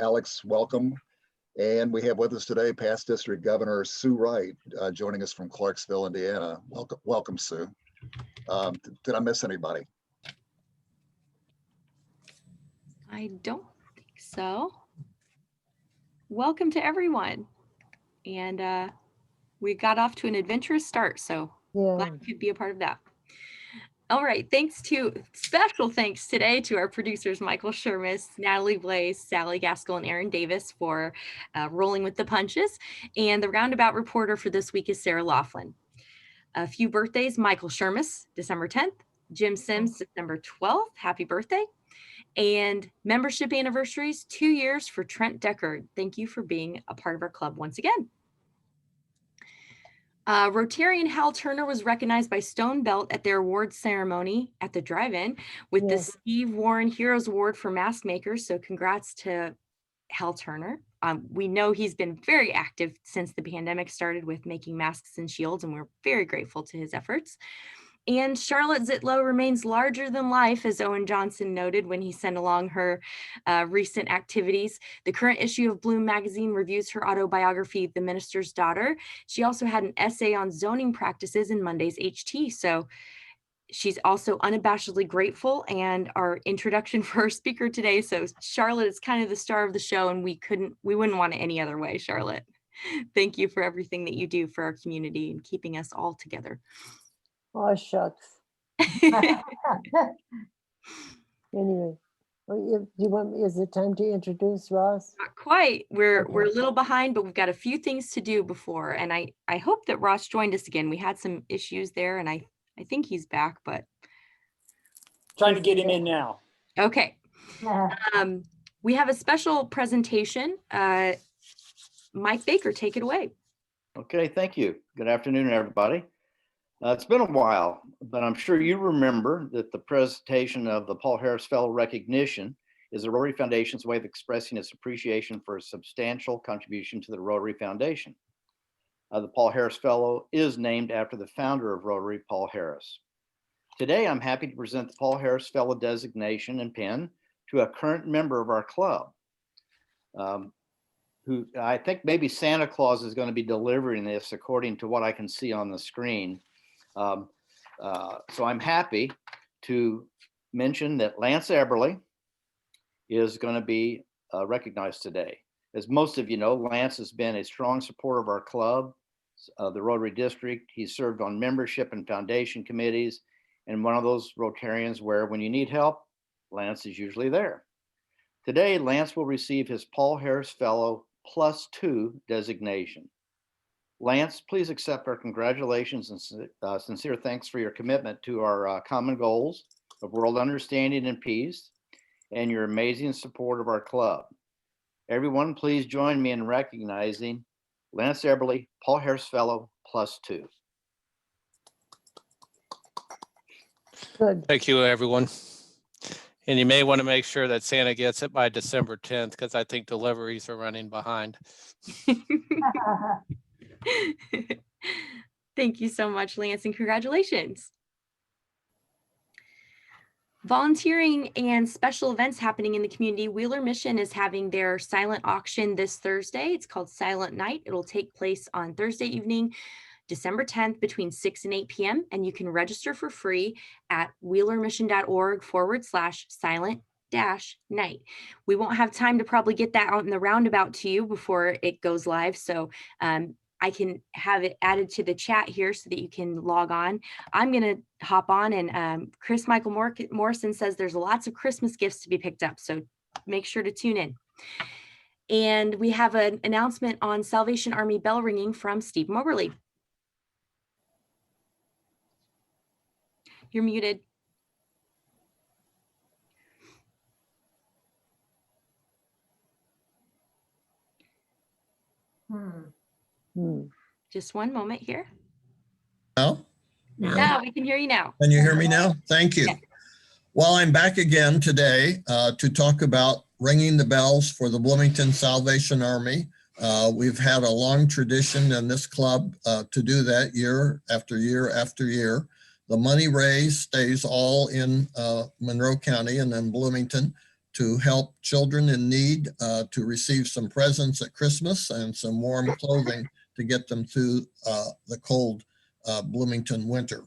Alex, welcome. And we have with us today past District Governor Sue Wright, joining us from Clarksville, Indiana. Welcome, Sue. Did I miss anybody? I don't think so. Welcome to everyone. And we got off to an adventurous start, so glad you could be a part of that. All right, special thanks today to our producers, Michael Shermis, Natalie Blaze, Sally Gaskell, and Aaron Davis for rolling with the punches. And the roundabout reporter for this week is Sarah Laughlin. A few birthdays: Michael Shermis, December 10th, Jim Sims, December 12th, happy birthday. And membership anniversaries, 2 years for Trent Deckard. Thank you for being a part of our club once again. Rotarian Hal Turner was recognized by Stone Belt at their awards ceremony at the drive-in with the Steve Warren Heroes Award for mask makers. So congrats to Hal Turner. We know he's been very active since the pandemic started with making masks and shields, and we're very grateful to his efforts. And Charlotte Zitlow remains larger than life, as Owen Johnson noted when he sent along her recent activities. The current issue of Bloom magazine reviews her autobiography, The Minister's Daughter. She also had an essay on zoning practices in Monday's HT. So she's also unabashedly grateful, and our introduction for our speaker today. So Charlotte is kind of the star of the show, and we wouldn't want it any other way. Charlotte, thank you for everything that you do for our community and keeping us all together. Oh, shucks. Anyway, is it time to introduce Ross? Not quite. We're a little behind, but we've got a few things to do before. And I hope that Ross joined us again. We had some issues there, and I think he's back, but trying to get him in now. Okay. We have a special presentation. Mike Baker, take it away. Okay, thank you. Good afternoon, everybody. It's been a while, but I'm sure you remember that the presentation of the Paul Harris Fellow recognition is the Rotary Foundation's way of expressing its appreciation for a substantial contribution to the Rotary Foundation. The Paul Harris Fellow is named after the founder of Rotary, Paul Harris. Today, I'm happy to present the Paul Harris Fellow designation and pin to a current member of our club, who I think maybe Santa Claus is going to be delivering this according to what I can see on the screen. So I'm happy to mention that Lance Eberly is going to be recognized today. As most of you know, Lance has been a strong supporter of our club, the Rotary District. He's served on membership and foundation committees, and one of those Rotarians where when you need help, Lance is usually there. Today, Lance will receive his Paul Harris Fellow +2 designation. Lance, please accept our congratulations and sincere thanks for your commitment to our common goals of world understanding and peace, and your amazing support of our club. Everyone, please join me in recognizing Lance Eberly, Paul Harris Fellow +2. Good. Thank you, everyone. And you may want to make sure that Santa gets it by December 10th, because I think deliveries are running behind. Thank you so much, Lance, and congratulations. Volunteering and special events happening in the community. Wheeler Mission is having their silent auction this Thursday. It's called Silent Night. It'll take place on Thursday evening, December 10th between 6 and 8 p.m. And you can register for free at wheelermission.org/silent-night. We won't have time to probably get that out in the roundabout to you before it goes live. So I can have it added to the chat here so that you can log on. I'm going to hop on, and Chris Michael Morrison says there's lots of Christmas gifts to be picked up. So make sure to tune in. And we have an announcement on Salvation Army bell ringing from Steve Moberly. You're muted. Just one moment here. No? No, we can hear you now. Can you hear me now? Thank you. Yeah. Well, I'm back again today to talk about ringing the bells for the Bloomington Salvation Army. We've had a long tradition in this club to do that year after year after year. The money raised stays all in Monroe County and then Bloomington, to help children in need to receive some presents at Christmas and some warm clothing to get them through the cold Bloomington winter.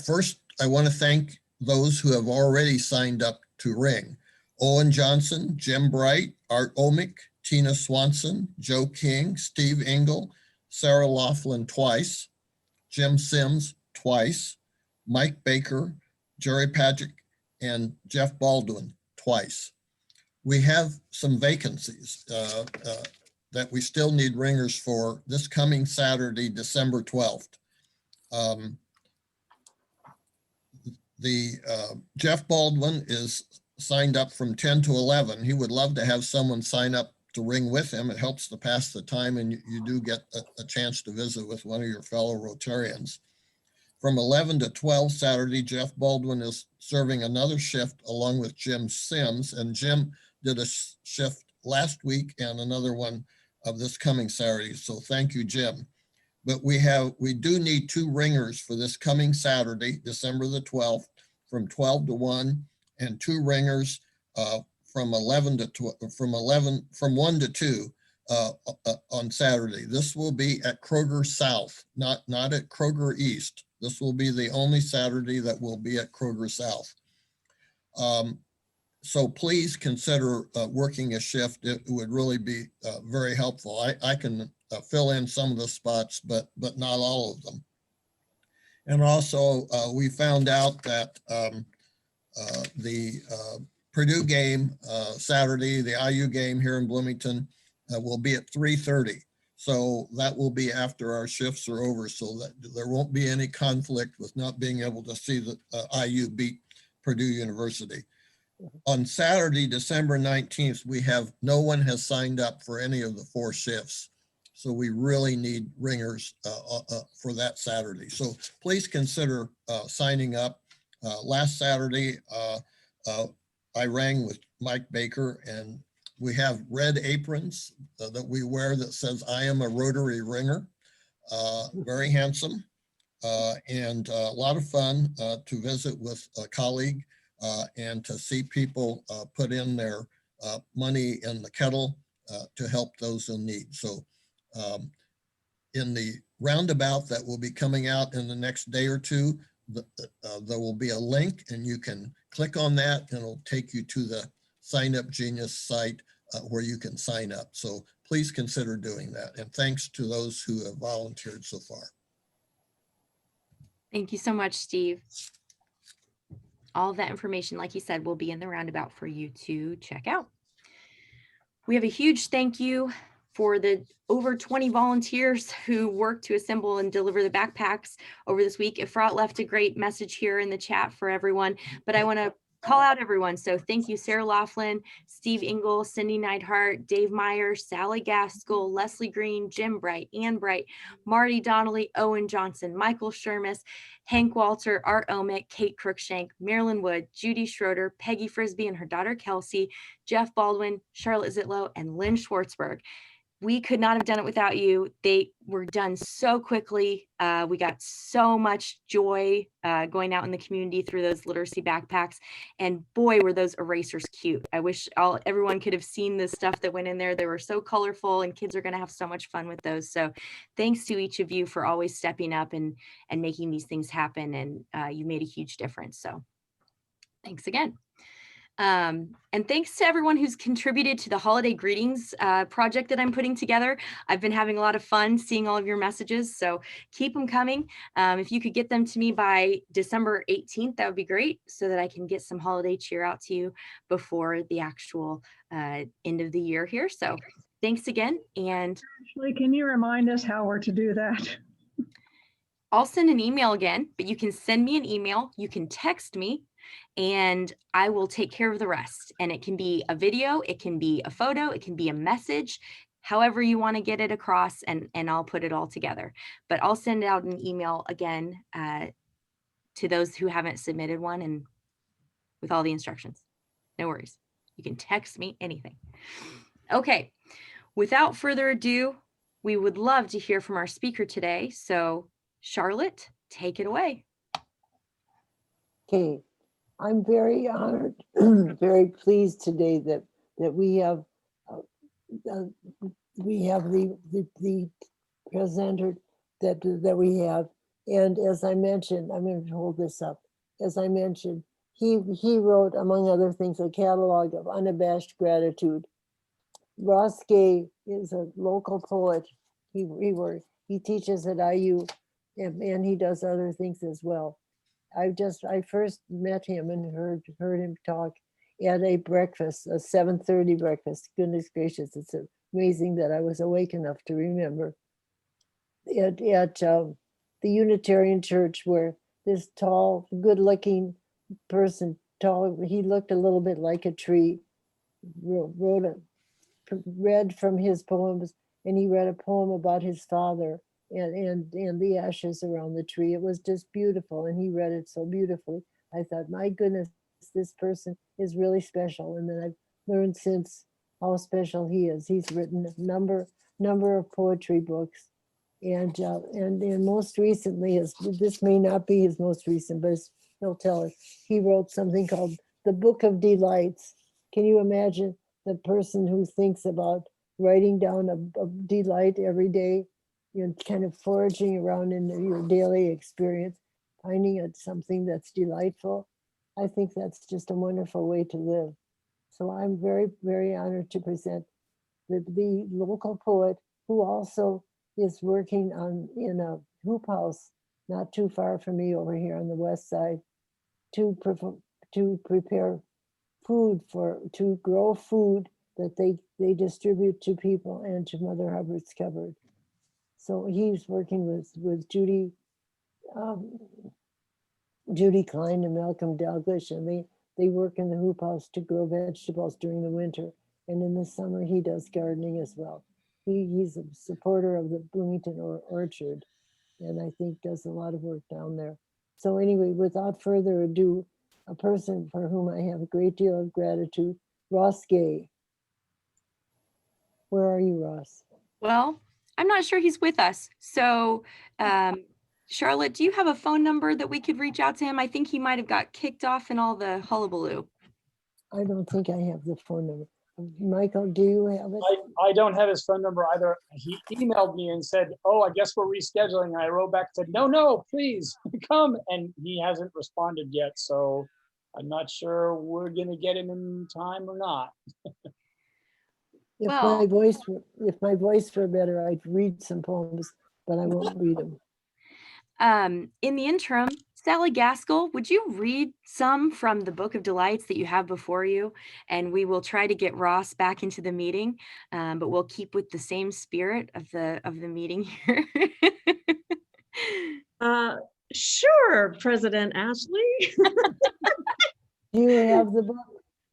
First, I want to thank those who have already signed up to ring. Owen Johnson, Jim Bright, Art Omick, Tina Swanson, Joe King, Steve Engel, Sarah Laughlin twice, Jim Sims twice, Mike Baker, Jerry Patrick, and Jeff Baldwin twice. We have some vacancies that we still need ringers for this coming Saturday, December 12th. Jeff Baldwin is signed up from 10 to 11. He would love to have someone sign up to ring with him. It helps to pass the time, and you do get a chance to visit with one of your fellow Rotarians. From 11 to 12 Saturday, Jeff Baldwin is serving another shift along with Jim Sims, and Jim did a shift last week and another one of this coming Saturday. So thank you, Jim. But we do need 2 ringers for this coming Saturday, December the 12th, from 12 to 1, and 2 ringers from 1 to 2 on Saturday. This will be at Kroger South, not at Kroger East. This will be the only Saturday that will be at Kroger South. So please consider working a shift. It would really be very helpful. I can fill in some of the spots, but not all of them. And also, we found out that the Purdue game Saturday, the IU game here in Bloomington, will be at 3:30. So that will be after our shifts are over, so that there won't be any conflict with not being able to see the IU beat Purdue University. On Saturday, December 19th, no one has signed up for any of the 4 shifts. So we really need ringers for that Saturday. So please consider signing up. Last Saturday, I rang with Mike Baker, and we have red aprons that we wear that says, "I am a Rotary ringer." Very handsome and a lot of fun to visit with a colleague and to see people put in their money in the kettle to help those in need. So in the roundabout that will be coming out in the next day or two, there will be a link, and you can click on that and it'll take you to the Sign Up Genius site where you can sign up. So please consider doing that. And thanks to those who have volunteered so far. Thank you so much, Steve. All of that information, like you said, will be in the roundabout for you to check out. We have a huge thank you for the over 20 volunteers who worked to assemble and deliver the backpacks over this week. Efrat left a great message here in the chat for everyone, but I want to call out everyone. So thank you, Sarah Laughlin, Steve Engel, Cindy Neidhart, Dave Meyer, Sally Gaskell, Leslie Green, Jim Bright, Ann Bright, Marty Donnelly, Owen Johnson, Michael Shermis, Hank Walter, Art Omick, Kate Crookshank, Marilyn Wood, Judy Schroeder, Peggy Frisbee and her daughter Kelsey, Jeff Baldwin, Charlotte Zitlow, and Lynn Schwartzberg. We could not have done it without you. They were done so quickly. We got so much joy going out in the community through those literacy backpacks. And boy, were those erasers cute. I wish everyone could have seen the stuff that went in there. They were so colorful, and kids are going to have so much fun with those. So thanks to each of you for always stepping up and making these things happen. And you made a huge difference. So thanks again. And thanks to everyone who's contributed to the holiday greetings project that I'm putting together. I've been having a lot of fun seeing all of your messages, so keep them coming. If you could get them to me by December 18th, that would be great, so that I can get some holiday cheer out to you before the actual end of the year here. So thanks again. And Ashley, can you remind us how we're to do that? I'll send an email again, but you can send me an email, you can text me, and I will take care of the rest. And it can be a video, it can be a photo, it can be a message, however you want to get it across, and I'll put it all together. But I'll send out an email again to those who haven't submitted one, and with all the instructions. No worries. You can text me anything. Okay, without further ado, we would love to hear from our speaker today. So Charlotte, take it away. Okay. I'm very honored, very pleased today that we have uh, uh, the presenter that we have. And as I mentioned, I'm going to hold this up. As I mentioned, he wrote, among other things, a catalog of unabashed gratitude. Ross Gay is a local poet. He teaches at IU, and he does other things as well. I first met him and heard him talk at a breakfast, a 7:30 breakfast. Goodness gracious, it's amazing that I was awake enough to remember. At the Unitarian Church, where this tall, good-looking person, he looked a little bit like a tree, read from his poems, and he read a poem about his father and the ashes around the tree. It was just beautiful, and he read it so beautifully. I thought, my goodness, this person is really special. And then I've learned since how special he is. He's written a number of poetry books, and most recently, this may not be his most recent, but he'll tell us. He wrote something called The Book of Delights. Can you imagine the person who thinks about writing down a delight every day, kind of foraging around in your daily experience, finding something that's delightful? I think that's just a wonderful way to live. So I'm very, very honored to present the local poet who also is working in a hoop house not too far from me over here on the west side to prepare to grow food that they distribute to people and to Mother Hubbard's Cupboard. So he's working with Judy Klein and Malcolm Dalglish, and they work in the hoop house to grow vegetables during the winter. And in the summer, he does gardening as well. He's a supporter of the Bloomington Orchard, and I think does a lot of work down there. So anyway, without further ado, a person for whom I have a great deal of gratitude, Ross Gay. Where are you, Ross? Well, I'm not sure he's with us. So, Charlotte, do you have a phone number that we could reach out to him? I think he might have got kicked off in all the hullabaloo. I don't think I have the phone number. Michael, do you have it? I don't have his phone number either. He emailed me and said, oh, I guess we're rescheduling. And I wrote back and said, no, please come. And he hasn't responded yet. So I'm not sure we're going to get him in time or not. If Well- my voice were better, I'd read some poems, but I won't read them. In the interim, Sally Gaskell, would you read some from the Book of Delights that you have before you? And we will try to get Ross back into the meeting, but we'll keep with the same spirit of the meeting here. Sure, President Ashley. Do you have the book?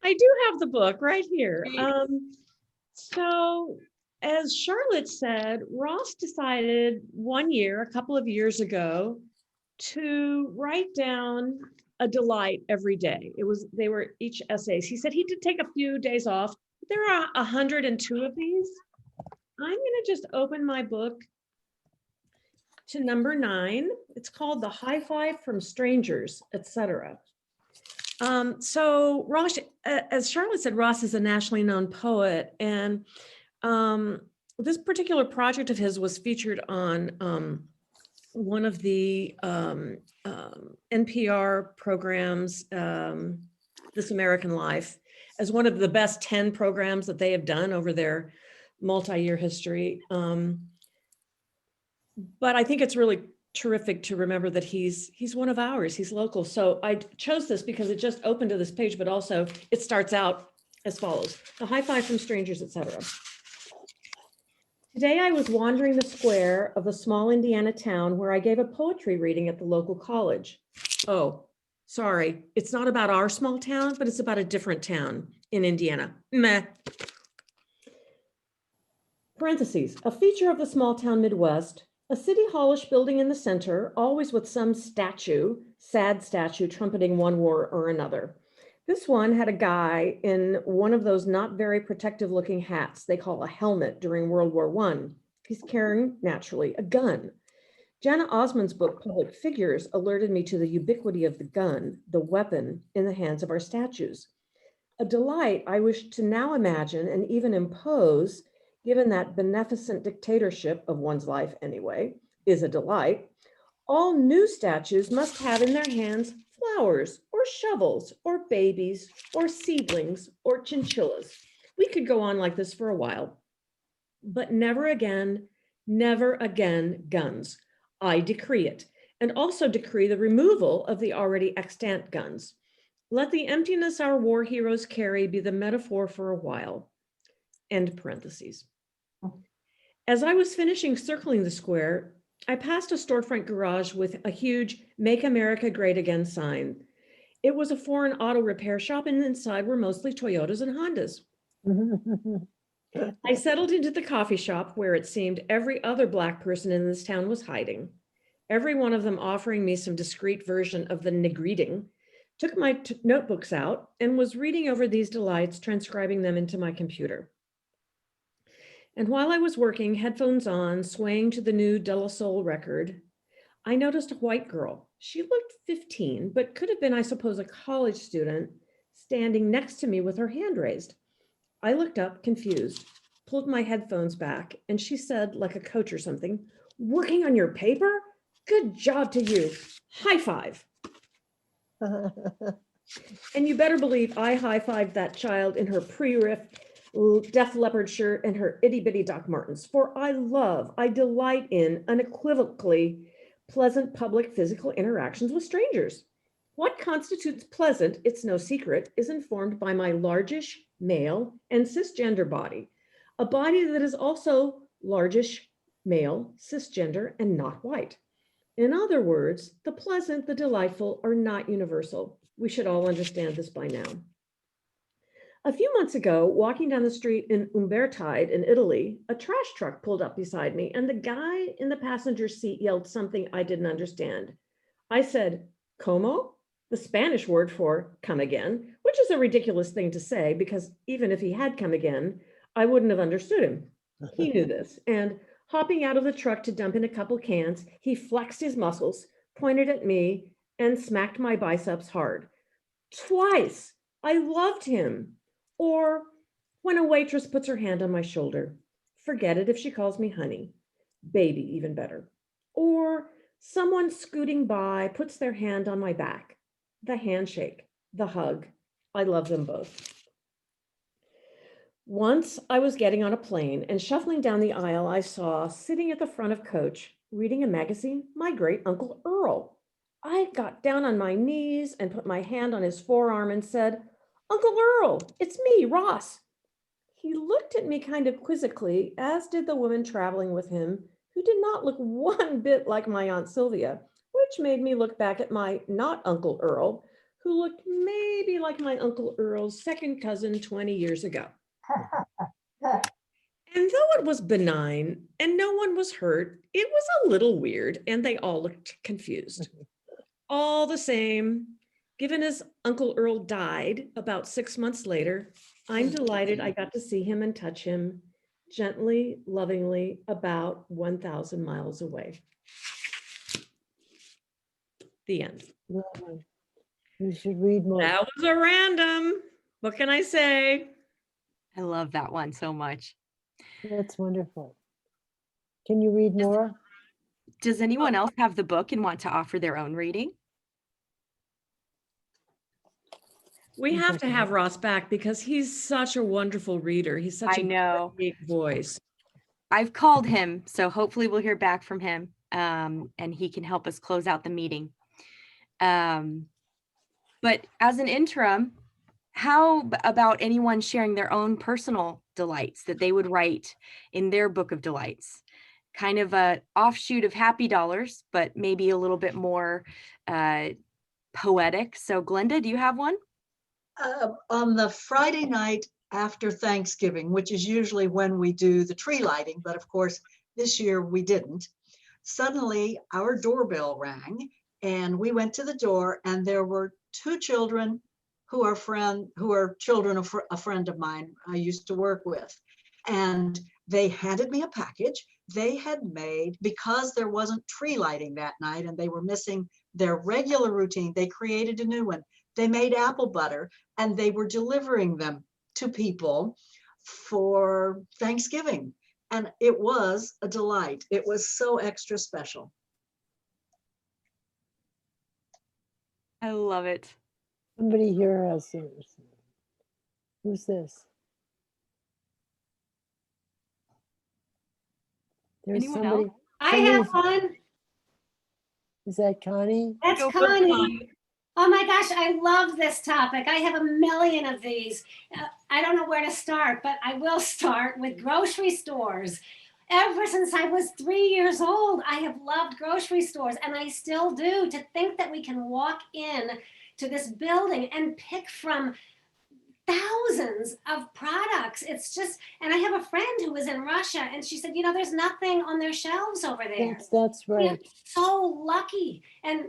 I do have the book right here. Great. So as Charlotte said, Ross decided a couple of years ago, to write down a delight every day. They were each essays. He said he did take a few days off. There are 102 of these. I'm gonna just open my book to number 9. It's called The High Five from Strangers, etc. So Ross, as Charlotte said, Ross is a nationally known poet, and this particular project of his was featured on one of the NPR programs, This American Life, as one of the best 10 programs that they have done over their multi-year history. But I think it's really terrific to remember that he's one of ours, he's local. So I chose this because it just opened to this page, but also it starts out as follows: The High Five from Strangers, etc. Today I was wandering the square of a small Indiana town where I gave a poetry reading at the local college. Oh, sorry, it's not about our small town, but it's about a different town in Indiana. Meh. Parentheses, a feature of the small town Midwest, a city hallish building in the center, always with some sad statue trumpeting one war or another. This one had a guy in one of those not very protective looking hats they call a helmet during World War I. He's carrying, naturally, a gun. Jana Osman's book, Public Figures, alerted me to the ubiquity of the gun, the weapon, in the hands of our statues. A delight I wish to now imagine and even impose, given that beneficent dictatorship of one's life anyway, is a delight. All new statues must have in their hands flowers or shovels or babies or seedlings or chinchillas. We could go on like this for a while, but never again guns. I decree it, and also decree the removal of the already extant guns. Let the emptiness our war heroes carry be the metaphor for a while. End parentheses. As I was finishing circling the square, I passed a storefront garage with a huge Make America Great Again sign. It was a foreign auto repair shop, and inside were mostly Toyotas and Hondas. I settled into the coffee shop where it seemed every other Black person in this town was hiding, every one of them offering me some discreet version of the negreeting, took my notebooks out and was reading over these delights, transcribing them into my computer. And while I was working, headphones on, swaying to the new De La Soul record, I noticed a white girl. She looked 15, but could have been, I suppose, a college student, standing next to me with her hand raised. I looked up, confused, pulled my headphones back, and she said, like a coach or something, "Working on your paper? Good job to you. High five." And you better believe I high-fived that child in her pre-riff Def Leppard shirt and her itty-bitty Doc Martens, for I delight in unequivocally pleasant public physical interactions with strangers. What constitutes pleasant, it's no secret, is informed by my largish male and cisgender body, a body that is also largish male, cisgender, and not white. In other words, the pleasant, the delightful are not universal. We should all understand this by now. A few months ago, walking down the street in Umbertide in Italy, a trash truck pulled up beside me and the guy in the passenger seat yelled something I didn't understand. I said, "Como?" the Spanish word for come again, which is a ridiculous thing to say because even if he had come again, I wouldn't have understood him. He knew this, and hopping out of the truck to dump in a couple cans, he flexed his muscles, pointed at me, and smacked my biceps hard. Twice. I loved him. Or when a waitress puts her hand on my shoulder, forget it if she calls me honey, baby, even better. Or someone scooting by puts their hand on my back, the handshake, the hug. I love them both. Once I was getting on a plane and shuffling down the aisle, I saw sitting at the front of coach, reading a magazine, my great uncle Earl. I got down on my knees and put my hand on his forearm and said, "Uncle Earl, it's me, Ross." He looked at me kind of quizzically, as did the woman traveling with him, who did not look one bit like my Aunt Sylvia, which made me look back at my not Uncle Earl, who looked maybe like my Uncle Earl's second cousin 20 years ago. And though it was benign and no one was hurt, it was a little weird and they all looked confused. All the same, given his Uncle Earl died about 6 months later, I'm delighted I got to see him and touch him gently, lovingly, about 1,000 miles away. The end. Lovely. You should read more. That was a random. What can I say? I love that one so much. That's wonderful. Can you read more? Does anyone else have the book and want to offer their own reading? We have to have Ross back because he's such a wonderful reader. He's such I know. great voice. I've called him, so hopefully we'll hear back from him and he can help us close out the meeting. But as an interim, how about anyone sharing their own personal delights that they would write in their book of delights? Kind of a offshoot of Happy Dollars, but maybe a little bit more poetic. So Glenda, do you have one? On the Friday night after Thanksgiving, which is usually when we do the tree lighting, but of course this year we didn't, suddenly our doorbell rang and we went to the door and there were two children who are children of a friend of mine I used to work with. And they handed me a package they had made, because there wasn't tree lighting that night and they were missing their regular routine, they created a new one. They made apple butter and they were delivering them to people for Thanksgiving. And it was a delight. It was so extra special. I love it. Somebody here has theirs. Who's this? There's Anyone somebody. else? I have somebody's- one. Is that Connie? That's Go for it, Connie. Oh my gosh, I love this topic. I have a million of these. I don't know where to start, but I will start with grocery stores. Ever since I was 3 years old, I have loved grocery stores, and I still do. To think that we can walk in to this building and pick from thousands of products. It's just, and I have a friend who was in Russia, and she said, you know, there's nothing on their shelves over there. That's We are right. so lucky, and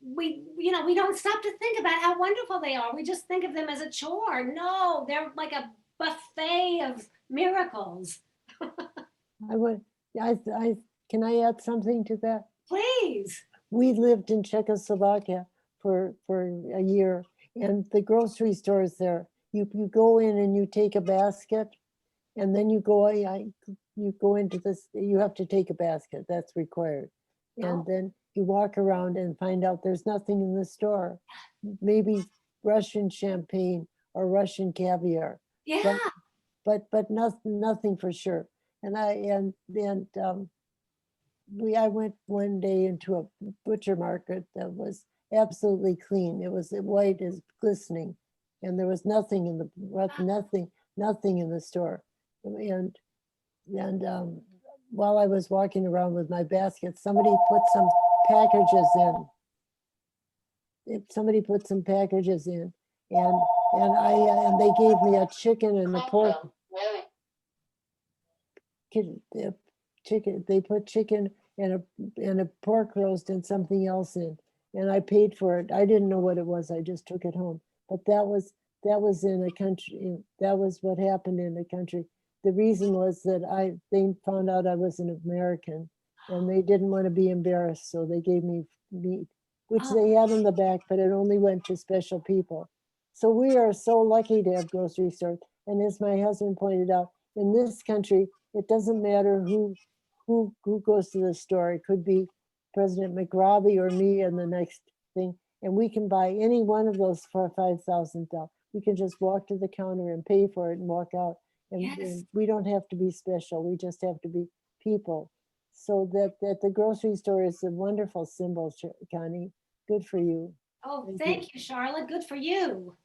we, you know, we don't stop to think about how wonderful they are. We just think of them as a chore. No, they're like a buffet of miracles. I would, can I add something to that? Please. We lived in Czechoslovakia for a year, and the grocery stores there, you go in and you take a basket, and then you go into this, you have to take a basket, that's required. And Oh. then you walk around and find out there's nothing in the store. Maybe Russian champagne or Russian caviar, Yeah. but nothing for sure. And I went one day into a butcher market that was absolutely clean. It was white as glistening, and there was nothing in the nothing in the store. And while I was walking around with my basket, somebody put some packages in. Somebody put some packages in, and they gave me a chicken and a pork. Chicken. They put chicken and a pork roast and something else in, and I paid for it. I didn't know what it was. I just took it home. But that was in a country. That was what happened in the country. The reason was that they found out I was an American, and they didn't want to be embarrassed, so they gave me meat, which they had in the back, but it only went to special people. So we are so lucky to have grocery stores. And as my husband pointed out, in this country, it doesn't matter who goes to the store. It could be President McRobbie or me and the next thing. And we can buy any one of those for $5,000. We can just walk to the counter and pay for it and walk out. And we don't have to be special. We just have to be people. So that the grocery store is a wonderful symbol, Connie. Good for you. Oh, thank you, Charlotte. Good for you.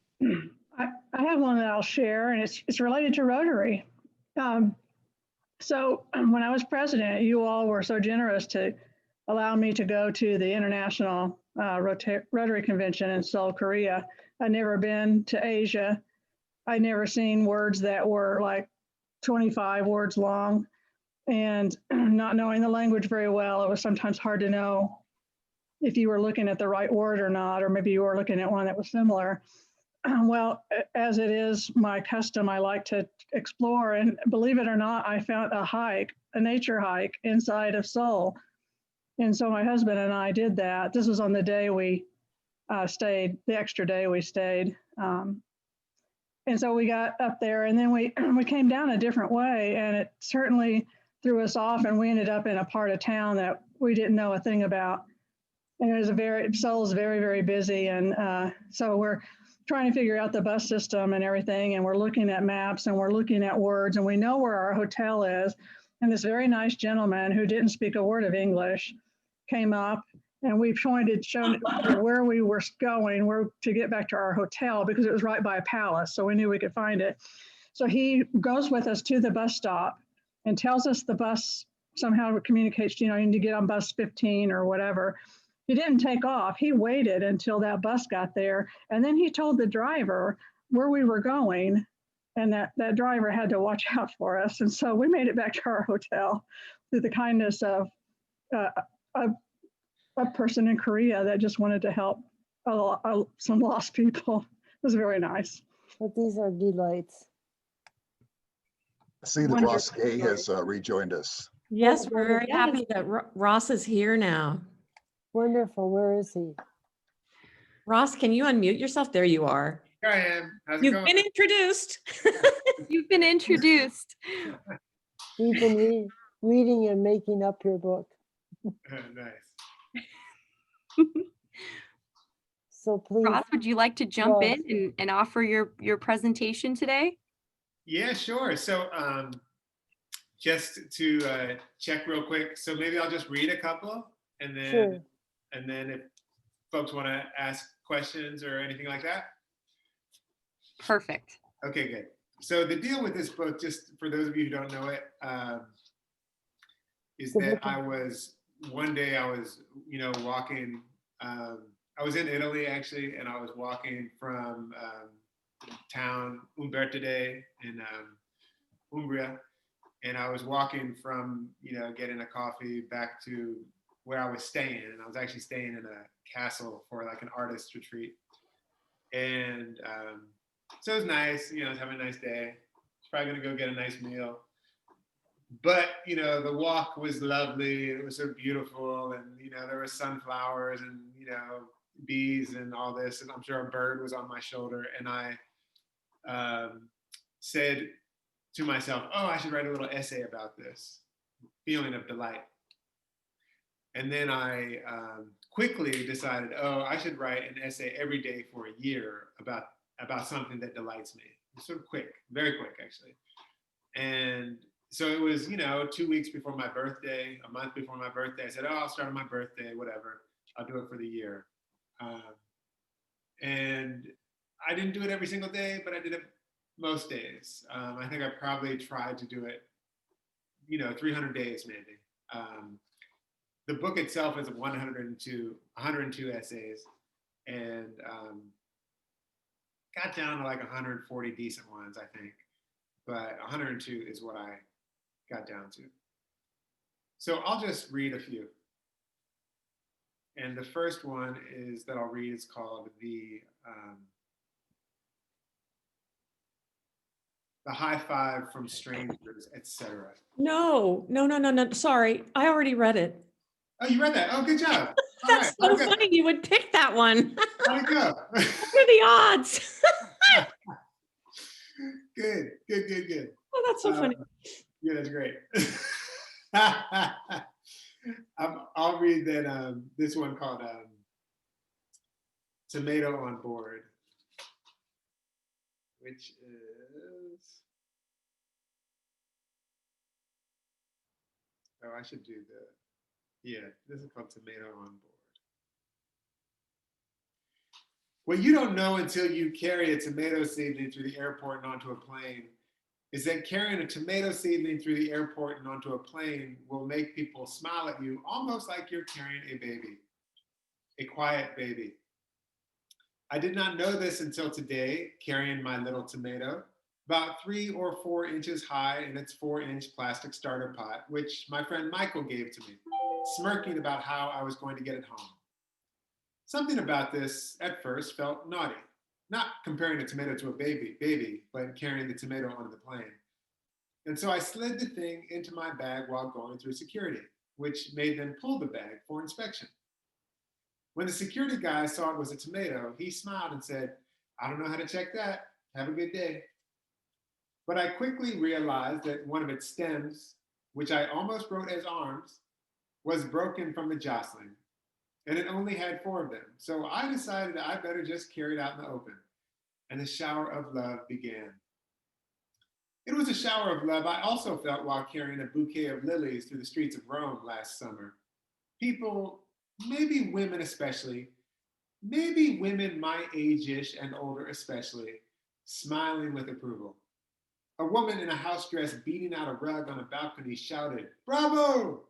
I have one that I'll share, and it's related to Rotary. So when I was president, you all were so generous to allow me to go to the International Rotary Convention in Seoul, Korea. I'd never been to Asia. I'd never seen words that were like 25 words long. And not knowing the language very well, it was sometimes hard to know if you were looking at the right word or not, or maybe you were looking at one that was similar. Well, as it is my custom, I like to explore, and believe it or not, I found a nature hike inside of Seoul. And so my husband and I did that. This was on the day we stayed, the extra day we stayed. And so we got up there, and then we came down a different way, and it certainly threw us off, and we ended up in a part of town that we didn't know a thing about. And Seoul's very, very busy. And so we're trying to figure out the bus system and everything. And we're looking at maps and we're looking at words, and we know where our hotel is. And this very nice gentleman who didn't speak a word of English came up, and we shown where we were going, where to get back to our hotel, because it was right by a palace. So we knew we could find it. So he goes with us to the bus stop and tells us the bus somehow communicates, you need to get on bus 15 or whatever. He didn't take off. He waited until that bus got there. And then he told the driver where we were going, and that driver had to watch out for us. And so we made it back to our hotel through the kindness of a person in Korea that just wanted to help some lost people. It was very nice. But these are delights. I see that Ross Gay has rejoined us. Yes, Oh, we're very wonderful. happy that Ross is here now. Wonderful. Where is he? Ross, can you unmute yourself? There you are. Here I am. How's it You've going? been introduced. You've been introduced. We've been reading and making up your book. Nice. So please, Ross, would you like to jump Ross. in and offer your presentation today? Yeah, sure. So just to check real quick. So maybe I'll just read a couple and then Sure. if folks want to ask questions or anything like that. Perfect. Okay, good. So the deal with this book, just for those of you who don't know it, is that one day I was, walking, I was in Italy actually, and I was walking from town Umbertide in Umbria, and I was walking from, getting a coffee back to where I was staying, and I was actually staying in a castle for like an artist retreat. And so it was nice, I was having a nice day. I was probably gonna go get a nice meal. But, the walk was lovely. It was so beautiful. And, there were sunflowers and, bees and all this. And I'm sure a bird was on my shoulder. And I said to myself, oh, I should write a little essay about this feeling of delight. And then I quickly decided, oh, I should write an essay every day for a year about something that delights me. Sort of quick, very quick, actually. And so it was, 2 weeks before my birthday, a month before my birthday. I said, oh, I'll start on my birthday, whatever. I'll do it for the year. And I didn't do it every single day, but I did it most days. I think I probably tried to do it, 300 days maybe. The book itself is 102 essays, and got down to like 140 decent ones, I think. But 102 is what I got down to. So I'll just read a few. And the first one that I'll read is called the High Five from Strangers, etc. No. Sorry, I already read it. Oh, you read that? Oh, good job. That's so funny. You would pick that one. How'd it go? What are the odds? Good. Oh, that's so funny. Yeah, that's great. I'll read that this one called Tomato on Board, which is, oh, I should do this is called Tomato on Board. What you don't know until you carry a tomato seedling through the airport and onto a plane is that carrying a tomato seedling through the airport and onto a plane will make people smile at you almost like you're carrying a baby, a quiet baby. I did not know this until today, carrying my little tomato, about 3 or 4 inches high in its 4-inch plastic starter pot, which my friend Michael gave to me, smirking about how I was going to get it home. Something about this at first felt naughty. Not comparing a tomato to a baby, but carrying the tomato onto the plane. And so I slid the thing into my bag while going through security, which made them pull the bag for inspection. When the security guy saw it was a tomato, he smiled and said, I don't know how to check that. Have a good day. But I quickly realized that one of its stems, which I almost wrote as arms, was broken from the jostling. And it only had 4 of them. So I decided I better just carry it out in the open. And the shower of love began. It was a shower of love I also felt while carrying a bouquet of lilies through the streets of Rome last summer. People, maybe women especially, maybe women my age-ish and older especially, smiling with approval. A woman in a house dress beating out a rug on a balcony shouted, "Bravo!"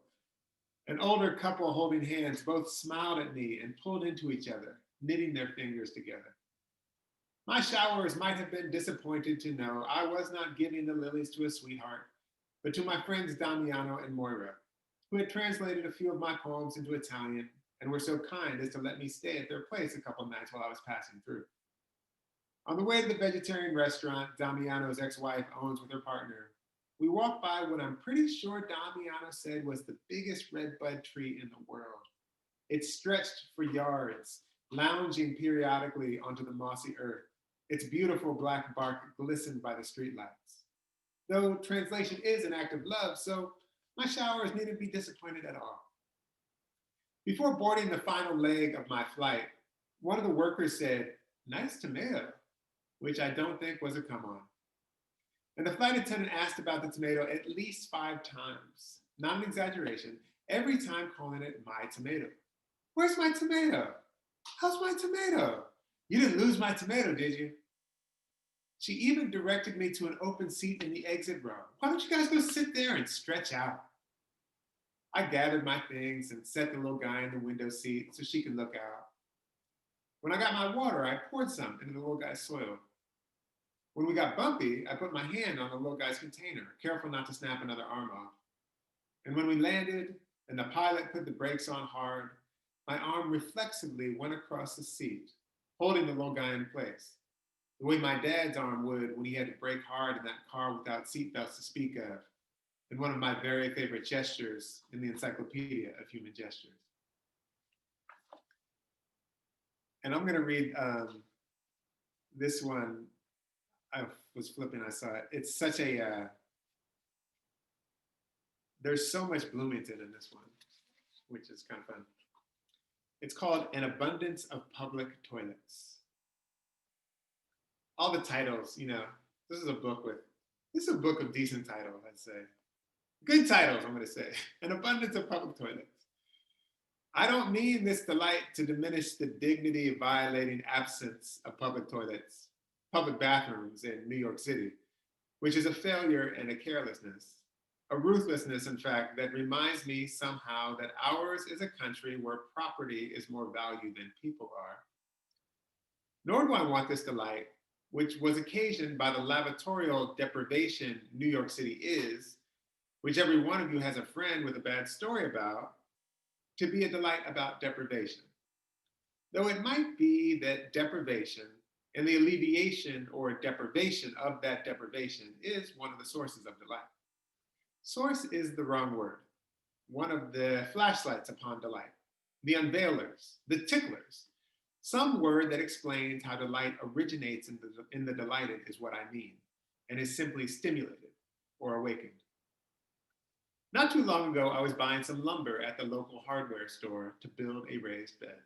An older couple holding hands both smiled at me and pulled into each other, knitting their fingers together. My showers might have been disappointed to know I was not giving the lilies to a sweetheart, but to my friends Damiano and Moira, who had translated a few of my poems into Italian and were so kind as to let me stay at their place a couple nights while I was passing through. On the way to the vegetarian restaurant Damiano's ex-wife owns with her partner, we walked by what I'm pretty sure Damiano said was the biggest redbud tree in the world. It stretched for yards, lounging periodically onto the mossy earth. Its beautiful black bark glistened by the streetlights. Though translation is an act of love, so my showers needn't be disappointed at all. Before boarding the final leg of my flight, one of the workers said, "Nice tomato," which I don't think was a come on. And the flight attendant asked about the tomato at least 5 times, not an exaggeration, every time calling it my tomato. "Where's my tomato? How's my tomato? You didn't lose my tomato, did you?" She even directed me to an open seat in the exit row. "Why don't you guys go sit there and stretch out?" I gathered my things and set the little guy in the window seat so she could look out. When I got my water, I poured some into the little guy's soil. When we got bumpy, I put my hand on the little guy's container, careful not to snap another arm off. And when we landed and the pilot put the brakes on hard, my arm reflexively went across the seat, holding the little guy in place, the way my dad's arm would when he had to brake hard in that car without seatbelts to speak of, and one of my very favorite gestures in the Encyclopedia of Human Gestures. And I'm gonna read this one. I was flipping, I saw it. It's such a, there's so much Bloomington in this one, which is kind of fun. It's called An Abundance of Public Toilets. All the titles, you know, this is a book of decent titles, I'd say. Good titles, I'm gonna say. An Abundance of Public Toilets. I don't mean this delight to diminish the dignity of violating absence of public toilets, public bathrooms in New York City, which is a failure and a carelessness, a ruthlessness, in fact, that reminds me somehow that ours is a country where property is more valued than people are. Nor do I want this delight, which was occasioned by the lavatorial deprivation New York City is, which every one of you has a friend with a bad story about, to be a delight about deprivation. Though it might be that deprivation and the alleviation or deprivation of that deprivation is one of the sources of delight. Source is the wrong word. One of the flashlights upon delight, the unveilers, the ticklers. Some word that explains how delight originates in the delighted is what I mean, and is simply stimulated or awakened. Not too long ago, I was buying some lumber at the local hardware store to build a raised bed.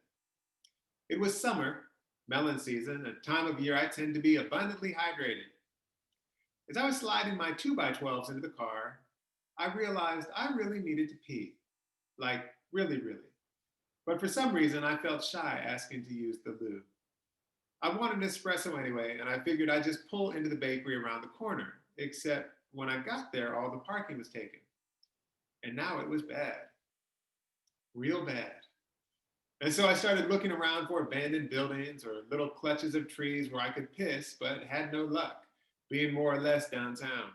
It was summer, melon season, a time of year I tend to be abundantly hydrated. As I was sliding my 2x12s into the car, I realized I really needed to pee. Like, really, really. But for some reason, I felt shy asking to use the loo. I wanted an espresso anyway, and I figured I'd just pull into the bakery around the corner, except when I got there, all the parking was taken. And now it was bad, real bad. And so I started looking around for abandoned buildings or little clutches of trees where I could piss, but had no luck, being more or less downtown.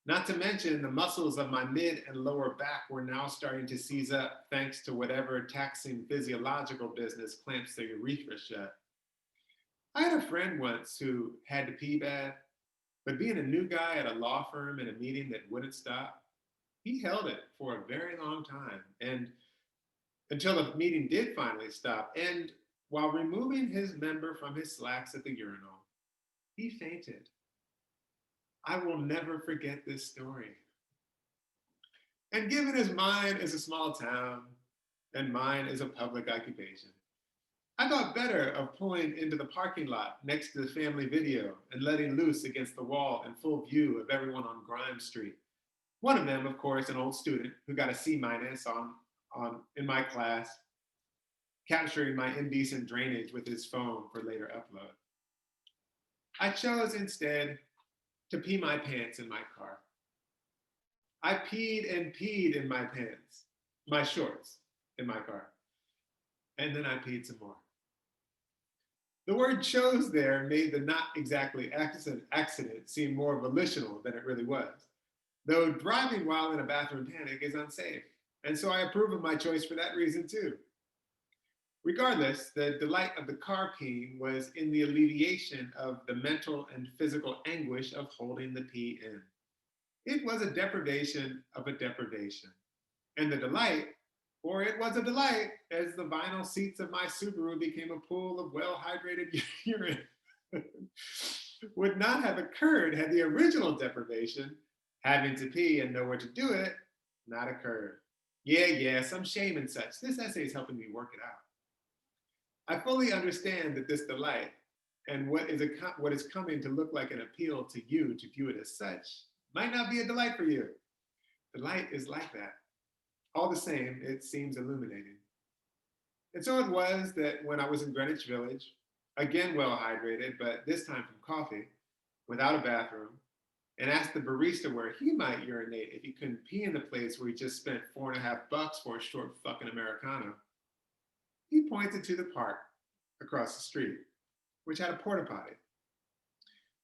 Not to mention the muscles of my mid and lower back were now starting to seize up thanks to whatever taxing physiological business clamps the urethra shut. I had a friend once who had to pee bad, but being a new guy at a law firm in a meeting that wouldn't stop, he held it for a very long time, and until the meeting did finally stop. And while removing his member from his slacks at the urinal, he fainted. I will never forget this story. And given as mine is a small town and mine is a public occupation, I thought better of pulling into the parking lot next to the family video and letting loose against the wall in full view of everyone on Grimes Street. One of them, of course, an old student who got a C- in my class, capturing my indecent drainage with his phone for later upload. I chose instead to pee my pants in my car. I peed and peed in my pants, my shorts in my car. And then I peed some more. The word chose there made the not exactly accident seem more volitional than it really was. Though driving while in a bathroom panic is unsafe. And so I approve of my choice for that reason too. Regardless, the delight of the car peeing was in the alleviation of the mental and physical anguish of holding the pee in. It was a deprivation of a deprivation. And the delight, or it was a delight, as the vinyl seats of my Subaru became a pool of well-hydrated urine, would not have occurred had the original deprivation, having to pee and nowhere to do it, not occurred. Yeah, some shame and such. This essay is helping me work it out. I fully understand that this delight and what is coming to look like an appeal to you to view it as such might not be a delight for you. Delight is like that. All the same, it seems illuminating. And so it was that when I was in Greenwich Village, again well hydrated, but this time from coffee, without a bathroom, and asked the barista where he might urinate if he couldn't pee in the place where he just spent $4.50 for a short fucking Americano, he pointed to the park across the street, which had a porta potty.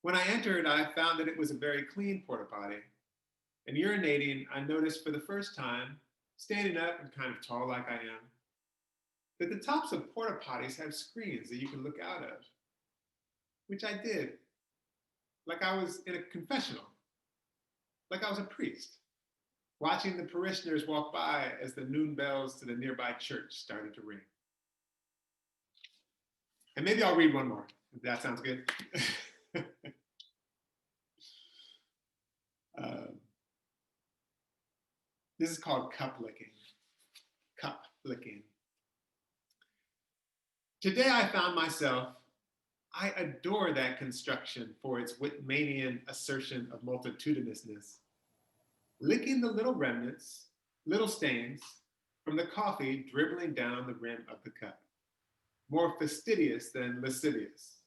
When I entered, I found that it was a very clean porta potty. And urinating, I noticed for the first time, standing up and kind of tall like I am, that the tops of porta potties have screens that you can look out of, which I did, like I was in a confessional, like I was a priest, watching the parishioners walk by as the noon bells to the nearby church started to ring. And maybe I'll read one more, if that sounds good. This is called cup licking. Cup licking. Today I found myself, I adore that construction for its Whitmanian assertion of multitudinousness. Licking the little remnants, little stains, from the coffee dribbling down the rim of the cup. More fastidious than lascivious,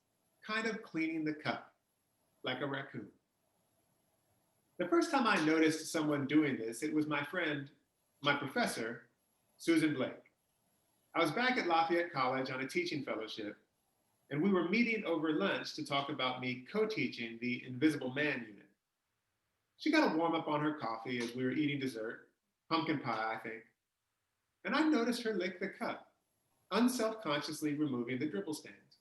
kind of cleaning the cup, like a raccoon. The first time I noticed someone doing this, it was my friend, my professor, Susan Blake. I was back at Lafayette College on a teaching fellowship, and we were meeting over lunch to talk about me co-teaching the Invisible Man unit. She got a warm up on her coffee as we were eating dessert, pumpkin pie, I think, and I noticed her lick the cup, unself-consciously removing the dribble stains.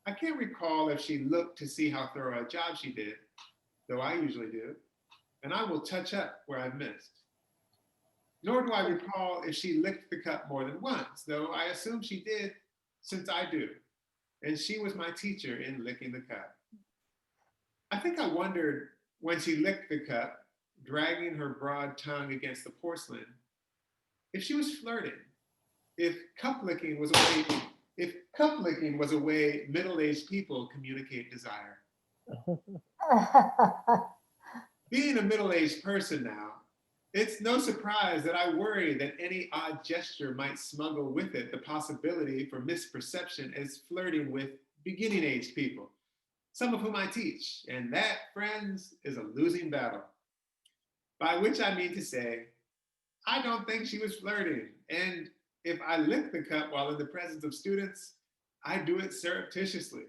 I can't recall if she looked to see how thorough a job she did, though I usually do, and I will touch up where I've missed. Nor do I recall if she licked the cup more than once, though I assume she did, since I do, and she was my teacher in licking the cup. I think I wondered when she licked the cup, dragging her broad tongue against the porcelain, if she was flirting, if cup licking was a way middle-aged people communicate desire. Being a middle-aged person now, it's no surprise that I worry that any odd gesture might smuggle with it the possibility for misperception as flirting with beginning-aged people, some of whom I teach, and that, friends, is a losing battle. By which I mean to say, I don't think she was flirting, and if I lick the cup while in the presence of students, I do it surreptitiously,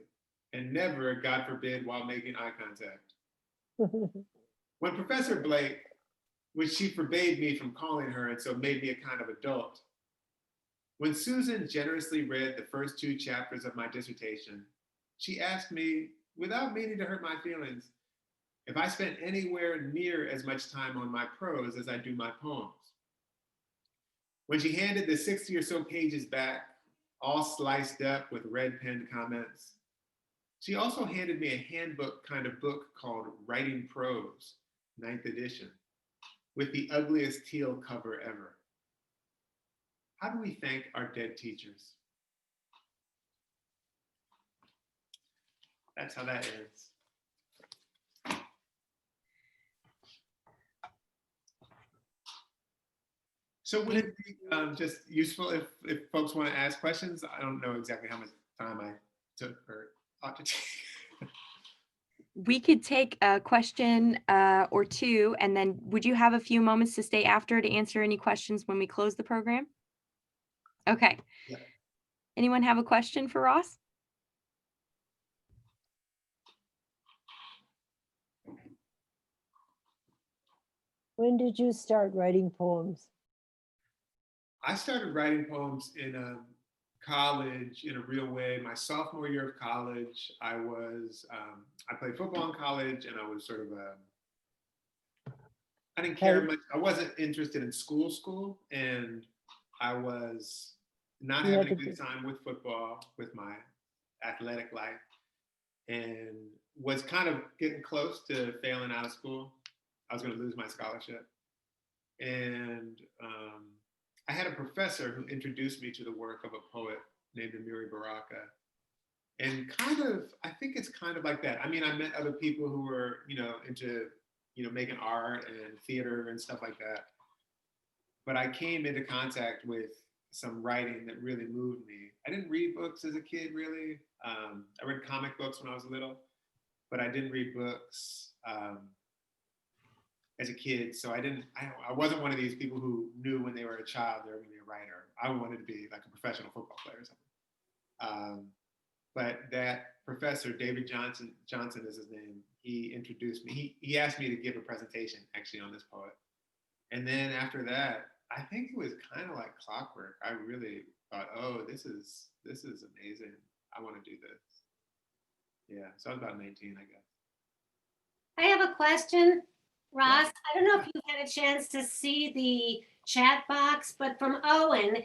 and never, God forbid, while making eye contact. When Professor Blake, which she forbade me from calling her and so made me a kind of adult, when Susan generously read the first 2 chapters of my dissertation, she asked me, without meaning to hurt my feelings, if I spent anywhere near as much time on my prose as I do my poems. When she handed the 60 or so pages back, all sliced up with red pen comments, she also handed me a handbook kind of book called Writing Prose, 9th edition, with the ugliest teal cover ever. How do we thank our dead teachers? That's how that ends. So would it be just useful if folks want to ask questions? I don't know exactly how much time I took or ought to take. We could take a question or two, and then would you have a few moments to stay after to answer any questions when we close the program? Okay. Yeah. Anyone have a question for Ross? When did you start writing poems? I started writing poems in college in a real way. My sophomore year of college, I played football in college, and I was sort of I didn't care much. I wasn't interested in school, and I was not You had having a to good time with football, with my athletic life, and was kind of getting close to failing out of school. I was going to lose my scholarship. And I had a professor who introduced me to the work of a poet named Amiri Baraka. And kind of, I think it's kind of like that. I mean, I met other people who were, into, making art and theater and stuff like that. But I came into contact with some writing that really moved me. I didn't read books as a kid, really. I read comic books when I was little, but I didn't read books as a kid. So I wasn't one of these people who knew when they were a child they were going to be a writer. I wanted to be like a professional football player or something. But that professor, David Johnson is his name, he introduced me. He asked me to give a presentation actually on this poet. And then after that, I think it was kind of like clockwork. I really thought, oh, this is amazing. I want to do this. Yeah, so I was about 19, I guess. I have a question, Ross. Yeah. I don't know if you've had a chance to see the chat box, but from Owen,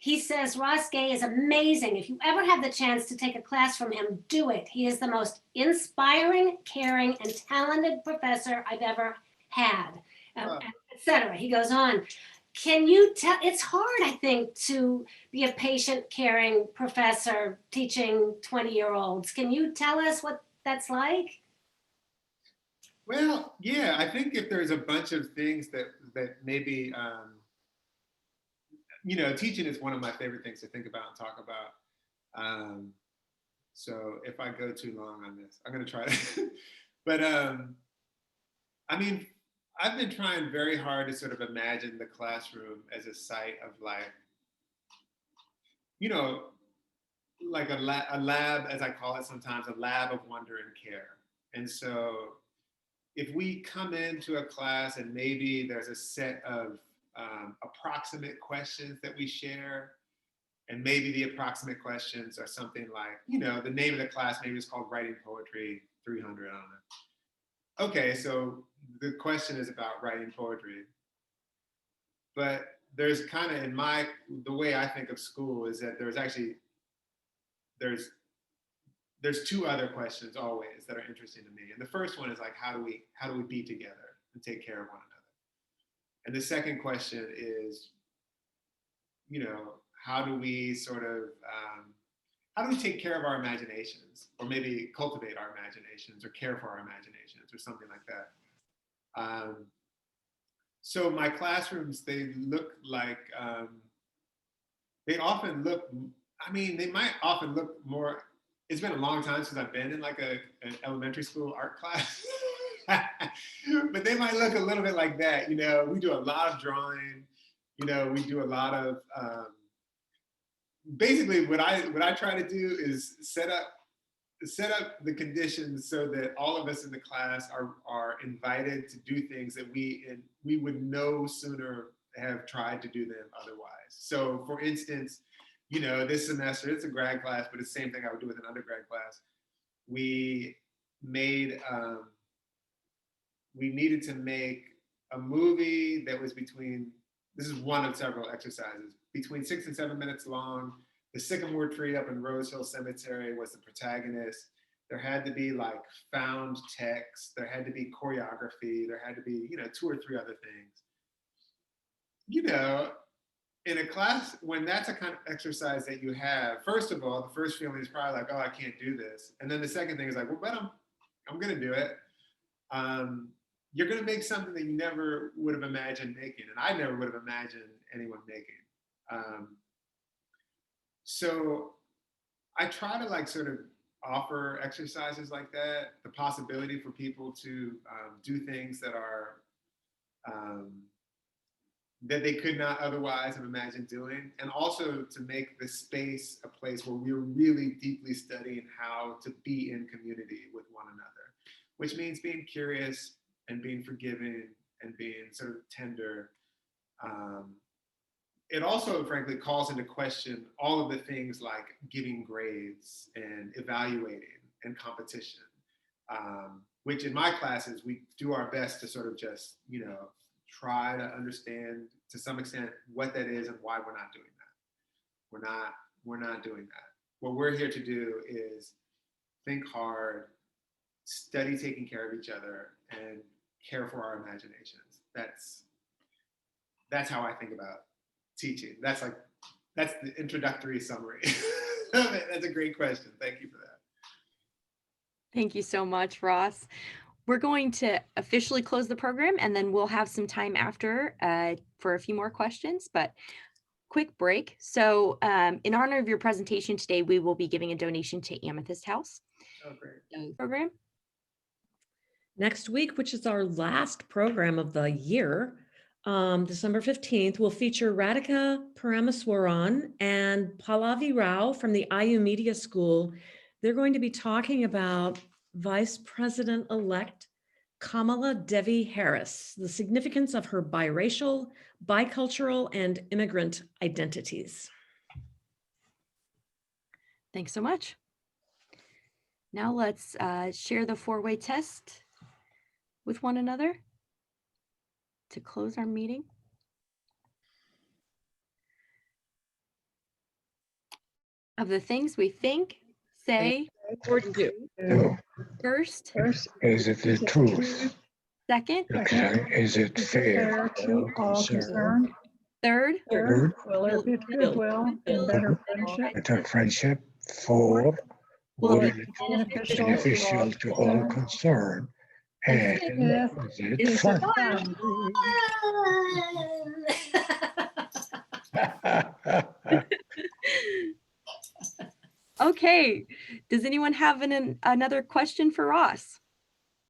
he says, Ross Gay is amazing. If you ever have the chance to take a class from him, do it. He is the most inspiring, caring, and talented professor I've ever had, etc. He goes on. Can you tell, it's hard, I think, to be a patient, caring professor teaching 20-year-olds. Can you tell us what that's like? Well, yeah, I think if there's a bunch of things that maybe, teaching is one of my favorite things to think about and talk about. So if I go too long on this, I'm going to try to. But I mean, I've been trying very hard to sort of imagine the classroom as a site of like, like a lab, as I call it sometimes, a lab of wonder and care. And so if we come into a class and maybe there's a set of approximate questions that we share, and maybe the approximate questions are something like, the name of the class maybe is called Writing Poetry 300, I don't know. Okay, so the question is about writing poetry. But there's kind of, the way I think of school is that there's two other questions always that are interesting to me. And the first one is like, how do we be together and take care of one another? And the second question is, how do we sort of, how do we take care of our imaginations, or maybe cultivate our imaginations, or care for our imaginations, or something like that? So my classrooms, they look like, they might often look more, it's been a long time since I've been in like an elementary school art class, but they might look a little bit like that. We do a lot of drawing, we do a lot of, basically what I try to do is set up the conditions so that all of us in the class are invited to do things that we would no sooner have tried to do them otherwise. So for instance, this semester, it's a grad class, but it's the same thing I would do with an undergrad class. We needed to make a movie that was this is one of several exercises, between 6 and 7 minutes long. The sycamore tree up in Rose Hill Cemetery was the protagonist. There had to be like found text. There had to be choreography. There had to be, 2 or 3 other things. In a class, when that's a kind of exercise that you have, first of all, the first feeling is probably like, oh, I can't do this. And then the second thing is like, well, but I'm going to do it. You're going to make something that you never would have imagined making. And I never would have imagined anyone making. So I try to like sort of offer exercises like that, the possibility for people to do things that are, that they could not otherwise have imagined doing, and also to make the space a place where we're really deeply studying how to be in community with one another, which means being curious and being forgiving and being sort of tender. It also, frankly, calls into question all of the things like giving grades and evaluating and competition, which in my classes, we do our best to sort of just, try to understand to some extent what that is and why we're not doing that. We're not doing that. What we're here to do is think hard, study taking care of each other, and care for our imaginations. That's how I think about teaching. That's the introductory summary. That's a great question. Thank you for that. Thank you so much, Ross. We're going to officially close the program, and then we'll have some time after for a few more questions, but quick break. So in honor of your presentation today, we will be giving a donation to Amethyst House. Oh, great. Program. Next week, which is our last program of the year, December 15th, will feature Radhika Parameswaran and Pallavi Rao from the IU Media School. They're going to be talking about Vice President-elect Kamala Devi Harris, the significance of her biracial, bicultural, and immigrant identities. Thanks so much. Now let's share the four-way test with one another to close our meeting. Of the things we think, say, or do. First, Is it the truth? second, Is it fair to all concerned? third, Will there be goodwill and better friendship? Better friendship? Four, will it be Beneficial to all concerned? And is it fun? Okay, does anyone have another question for Ross?